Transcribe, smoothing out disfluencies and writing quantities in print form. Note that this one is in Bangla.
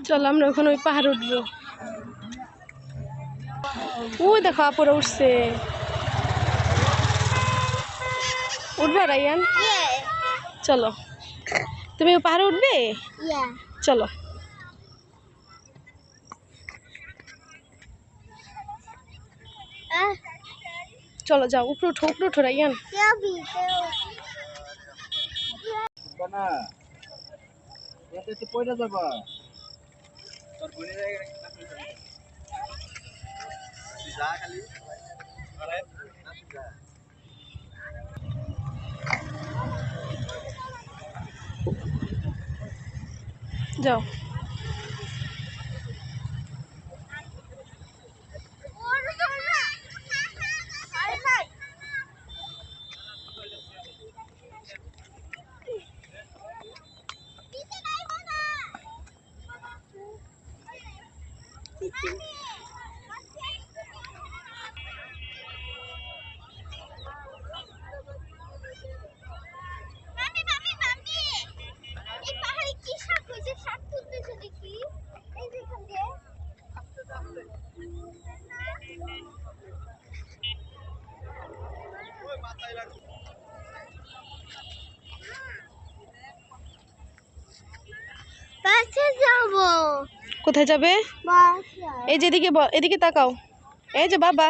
চলো আমরা ওখানে ওই পাহাড় উঠবো। ও দেখো আপুরা উঠছে। উঠবা রায়ান? চলো, তুমি পাহাড়ে উঠবে? চলো চলো যাও, উপরে উঠো, উপরে উঠো রায়ান। যাও। কোথায় যাবে? এই যেদিকে, এদিকে তাকাও। এই যে বাবা।